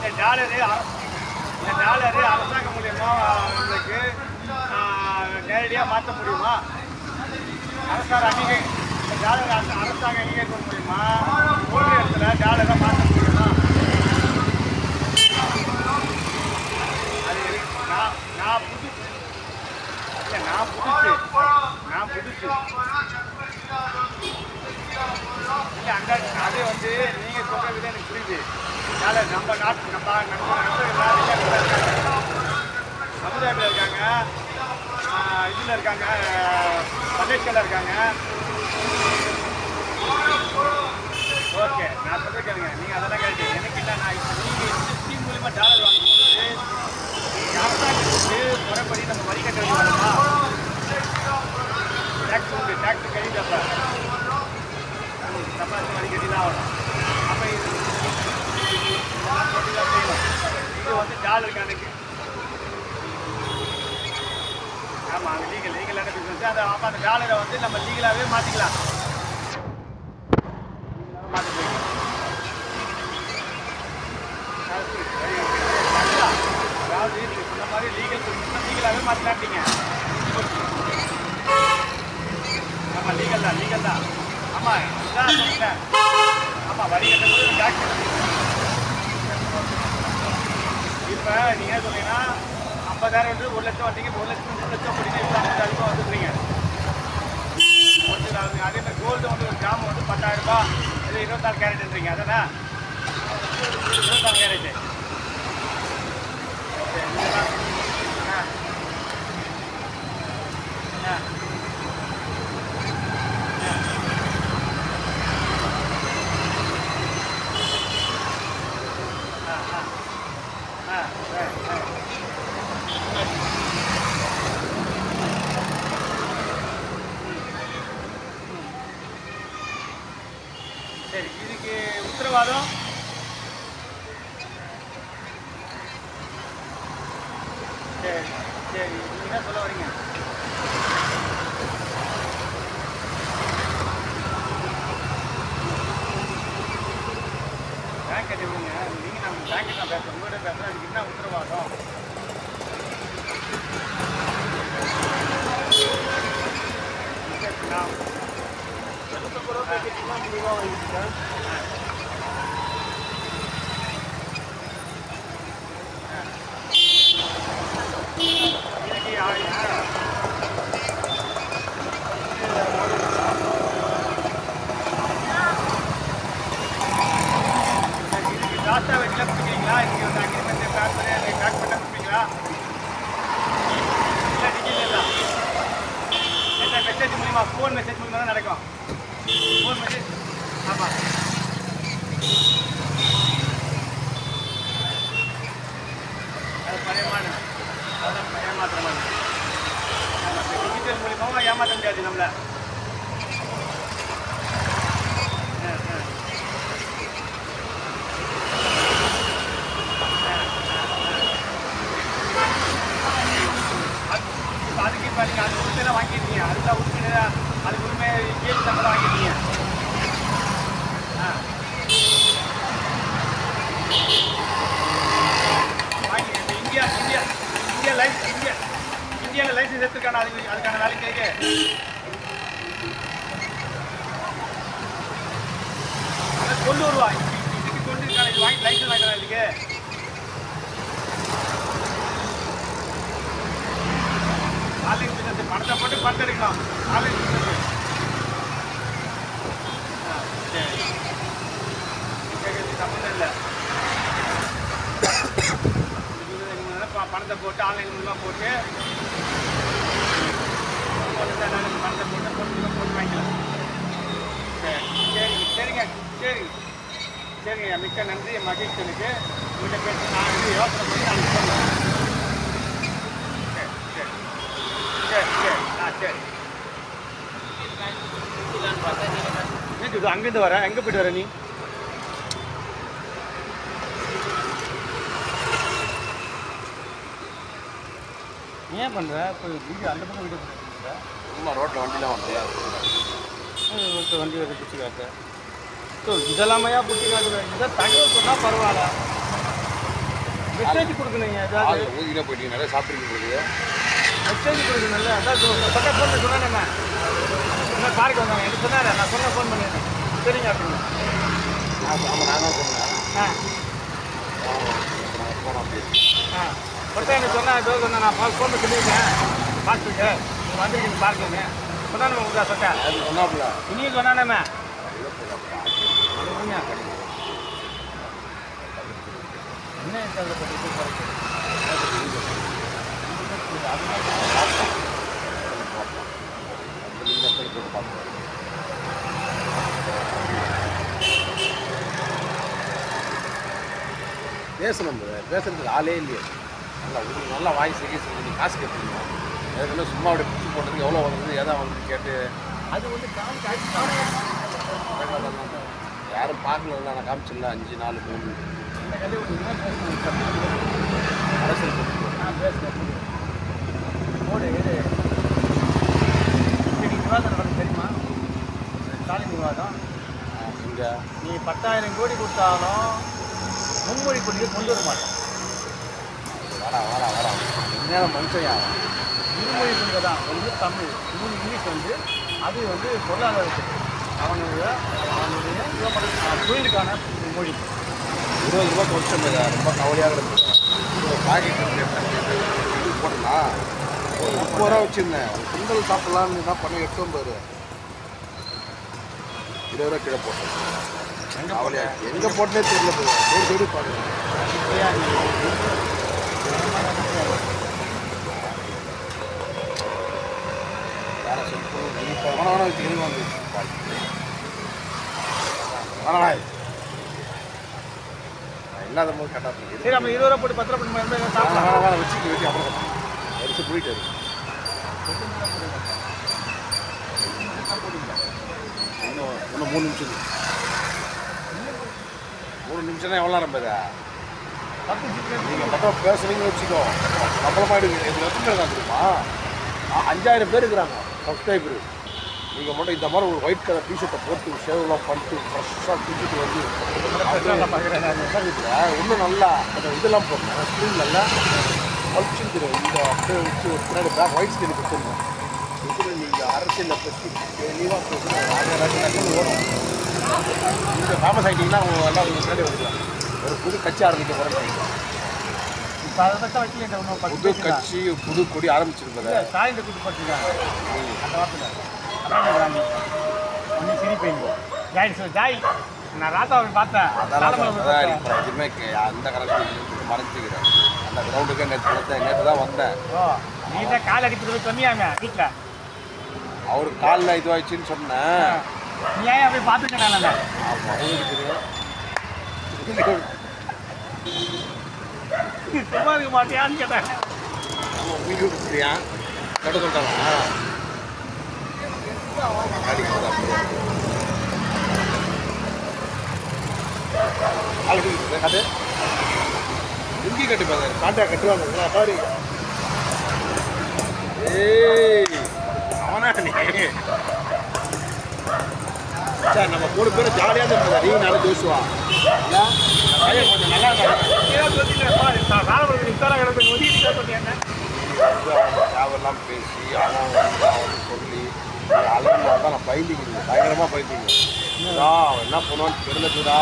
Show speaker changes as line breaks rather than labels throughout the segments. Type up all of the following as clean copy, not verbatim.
இந்த டாலரு அரசாங்கம் மூலியமா உங்களுக்கு நேரடியாக மாற்ற முடியுமா? டாலர் அரசாங்கம் அங்கீகரிக்க முடியுமா? ஒன்றிய இடத்துல டாலரை மாற்ற முடியுமா? அது நான் புதுசு இல்லை அங்கே அது வந்து நீங்கள் சொல்கிற விதம் எனக்கு புரியுது. டாலர் நம்ம நாட்டு நம்ம சமுதாயத்தில் இருக்காங்க, இதில் இருக்காங்க, மலேசியாவில் இருக்காங்க. ஓகே, நான் சொல்ல கேளுங்க. நீங்கள் அதெல்லாம் கேட்டு எனக்கு இல்லை. நான் இப்போ நீங்கள் இந்த ஸ்கீம் மூலிமா டாலர் வாங்கும்போது அரசாங்கத்துக்கு முறைப்படி நம்ம வரி கட்ட வேண்டியதுமா? டேக்ஸ் உண்டு, டேக்ஸ் கழிக்கப்ப சம்பாதிச்சு வரி கட்டி தான் ஆகணும். அப்போ இது தான் செய்யணும். இது வந்து டாலர் கணக்கு. ஆமாம், அது லீகலான பிஸ்னஸ். அதை அப்போ அந்த டாலரை வந்து நம்ம லீகலாகவே மாற்றிக்கலாம். அதாவது நீங்கள் சொன்ன மாதிரி லீகலாகவே மாற்றினாட்டீங்க. ஆமாம், லீகல் தான். ஆமாம், இதுதான் சொல்லிட்டேன். ஆமாம், வரி கட்டும்போது டேக்ஸ் இப்போ நீங்கள் என்ன சொன்னீங்கன்னா 50,000 வந்து 1 லட்சம் வந்தீங்க. 1 லட்சம் 3 லட்சம் போட்டீங்க. இப்போ 50,000 வந்துடுறீங்க. அதே மாதிரி கோல்டு வந்து ஒரு கிராம் வந்து 10,000 ரூபாய். இது 24 கேரட்ன்றீங்க. அதானே 24 கேரட். சரி, இதுக்கு உத்தரவாதம் சரி நீங்கள் என்ன சொல்ல வரீங்க? பேங்க் கட்டி விடுங்க. நீங்கள் நம்ம பேங்க்கு தான் பேசுகிறோம், உங்கள்கிட்ட பேசுகிறோம். அதுக்கு என்ன உத்தரவாதம்? லாஸ்ட்டாக வச்சுலாம் கொடுப்பீங்களா? இங்கே வந்து அக்ரிமெண்ட் பேக் பண்ண கொடுப்பீங்களா? இல்லை டிஜிட்டல் என்ன மெசேஜ் மூலிமா, ஃபோன் மெசேஜ் மூலிமா தான் நடக்கும். Phone message. ஆமாம், அது பழையமான அதெல்லாம் ஏமாத்துறமான. ஆமாம், டிஜிட்டல் மூலிமாவும் ஏமாற்ற முடியாது நம்மளை. அதுக்கு இப்போ நீங்கள் அது உரிமையெல்லாம் வாங்கிட்டீங்க. அதுதான் உரிமை, அதுக்கு உரிமை கேள்வி சம்பளம் வாங்கிட்டீங்க. வாங்கி இப்போ இந்தியாவில் லைசன்ஸ் எடுத்துருக்கான அதுக்கான வேலைக்கு இருக்கு. அதை கொண்டு வருவாங்க. இதுக்கு கொண்டு இருக்கான இது வாங்கி லைசன்ஸ் வாங்கிக்கலாம். இதுக்கு ஆன்லைன் பிஸ்னஸ் பணத்தை போட்டு பணத்தை எடுக்கலாம். ஆன்லைன் பிஸ்னஸ் சம்மந்தம் இல்லை. பணத்தை போட்டு ஆன்லைன் மூலமாக போட்டு பணத்தை போட்டு வாங்கிக்கலாம். சரிங்க, மிக்க நன்றி. மகிழ்ச்சி எனக்கு உங்கள்கிட்ட பேச. நான் வந்து யோசனை பண்ணி நான் சொல்லுவேன். சரி. அங்கேருந்து வர எங்கே போய்ட்டு வர நீ? ஏன் பண்ணுற? இப்போ வீடு அந்த பக்கம் வீடு
சும்மா ரோட்டில் வண்டிலாம் வந்து
வண்டி வர பிடிச்சி காட்டு. ஸோ இதெல்லாமையா பிடிச்சி காட்டுவேன். இதை தகவல் சொன்னால் பரவாயில்ல. மெசேஜ் கொடுக்கணுங்க. ஏதாவது
ஊதியில் போயிட்டீங்க, நிறைய சாப்பிட்ருக்கீங்க.
மெசேஜ் கொடுக்கணும்ல. அதான் சொன்ன ஃபோன் பண்ணி சொன்னேன். என்ன பார்க்க வந்தாங்க எனக்கு சொன்னார். நான் சொன்ன ஃபோன் பண்ணிடுறேன். சரிங்க அப்படின்னு.
ஆமாம் நான் தான் சொன்னேன்.
பட்டா எனக்கு சொன்னேன். நான் ஃபோன் சொல்லியிருக்கேன். பார்த்துக்க நீங்கள் வந்துருக்கீங்க பார்க்கலங்க சொன்னானே உங்க சொட்டா
அது சொன்னாப்புல
இனியும் சொன்னானே என்ன அதில் பற்றி
பேசணும், பேசுறதுக்கு ஆளே இல்லையே. நல்லா வாங்கி செய்ய நீ காசு கேட்பீங்க. ஏற்கனவே சும்மா அப்படியே பிடிச்சி போட்டதுக்கு எவ்வளோ வந்தது எதா வந்து கேட்டு
அது வந்து
யாரும் பார்க்கல. நான் காமிச்சிடல 5 4 3 அரசியல்
நான் பேசுகிறேன். போடு எது இன்னைக்கு விவாதம் நடக்கும் தெரியுமா? ஸ்டாலின் விவாதம்.
இங்கே
நீ 10,000 கோடி கொடுத்தாலும் மும்மொழி கொள்கையை கொண்டு வர மாட்டேன்.
வாடா இந்நேரம் மனுஷன் யாரும்
இருமொழி கொள்கை தான். ஒன்று தமிழ், இன்னொன்று இங்கிலீஷ் வந்து அது வந்து பொருளாதாரத்துக்கு அவனுடைய தொழிலுக்கான மொழி.
20 ரூபா கொஞ்சம் ரொம்ப கவலையாக இருந்தது. பாக்கெட் போடலாம் ஒரு 30 ரூபா வச்சுருந்தேன். ஒரு சுண்டல் சாப்பிட்லான்னு தான் பண்ண எடுத்தோம் பாரு. 20 ரூபா கீழே போட்டேன். கவலையாக எங்கே போட்டே தெரியல போய் தேடி பார்க்குறேன். வேறு சொல்லி வேணா வச்சு எங்கே வந்து இல்லாத போது கரெக்டாக போகுது.
சரி நம்ம 20 ரூபா போட்டு 10 ரூபா போட்டு சாப்பிடலாம்.
வேறு வச்சு அப்புறம் அடிச்சு போயிட்டாரு. இன்னும் 3 நிமிஷம் 3 நிமிஷம் தான் எவ்வளோ நேரம் பேரா? நீங்கள் மட்டும் பேசுறீங்கன்னு வச்சுக்கோ நம்மளமாயிடுங்க. இது எத்தனை பேர் தெரியுமா? 5000 பேர் இருக்கிறாங்க சப்ஸ்கிரைபரு. நீங்கள் மட்டும் இந்த மாதிரி ஒரு ஒயிட் கலர் டிஷர்ட்டை போட்டு ஷேவ்லாம் பண்ணிட்டு ஃப்ரெஷ்ஷாக தூக்கிட்டு வந்து இன்னும் நல்லா அந்த இதெல்லாம் போடணும். ஸ்க்ரீன் நல்லா பளிச்சுன்னு தெரியும். இந்த அப்படியே வச்சு ஒரு பின்னாடி பேக் ஒயிட் ஸ்க்ரீன் கொடுத்துருங்க. இதில் நீங்கள் அரசியலில் பற்றி தெளிவாக போட்டு ஓடும். நீங்கள் ஃபேமஸ் ஆகிட்டீங்கன்னா அவங்க எல்லாம் உங்கள் முன்னாடி வந்துக்கலாம். ஒரு புது கட்சி ஆரம்பிக்க போகிறேன்னு புது கட்சி புது கொடி ஆரம்பிச்சிருப்பது
ஸ்டாலின் கூட்டு போட்டுருக்காங்க அந்த வாரத்தில் ஜாய் நான் ராதாவை பார்த்தேன்.
எதுவுமே அந்த கரெக்ட் மறைஞ்சிக்கிறேன். அந்த கிரவுண்டுக்கு நேற்று தான் வந்தேன்.
நீ தான் கால் அடிப்பது கம்மியாங்க வீட்டில்
அவருக்கு காலில் இதுவாயிடுச்சுன்னு சொன்னேன்.
நீ ஏன் அப்படி பார்த்துருக்கேன் நான் சும்மா இருக்க மாட்டியான்னு கேட்டேன்.
வீடியோ கொடுக்குறியா கட்ட சொல்லிட்டாங்க. அது லுங்கி கட்டி பாரு காட்டா கட்டுவாங்க பாரு. ஏய் அவனா நீ சார் நம்ம 3 பேரும் ஜாலியாக தான் இருந்ததா? நீ நானும் ஜோசுவா கொஞ்சம் நல்லா தேவையெல்லாம் பேசி அவன் சொல்லி அலர்லாம் தான் நான் பயந்துக்கிறேன். பயங்கரமாக பயந்துக்கிறேன். அவன் என்ன பண்ணுவான்னு தெரிஞ்சுடா.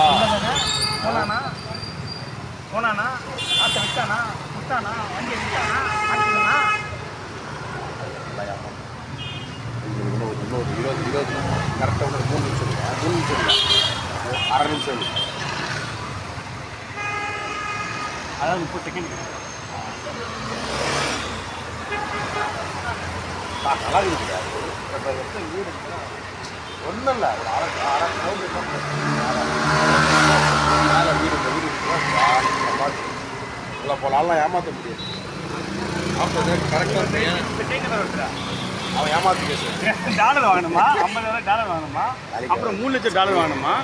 போனானா ஆட்டை விட்டானா விட்டானா வண்டி விட்டானா ஆட்டினா
இன்னொரு 20 கரெக்டாக ஒரு 3 நிமிஷம் 3 நிமிஷம் இல்லை 1/2 நிமிஷம்
அதாவது 30 செகண்ட்
நல்லா இருக்குது. வீடு ஒன்றும் இல்லை ஒரு அரை வீடு வீடு நல்லா போலாம் ஏமாற்ற முடியாது. கரெக்டாக அவன் ஏமாற்றி பேசுவேன்.
$1 வாங்கணுமா $50,000 வாங்கணுமா அப்புறம் $3 லட்சம் வாங்கணுமா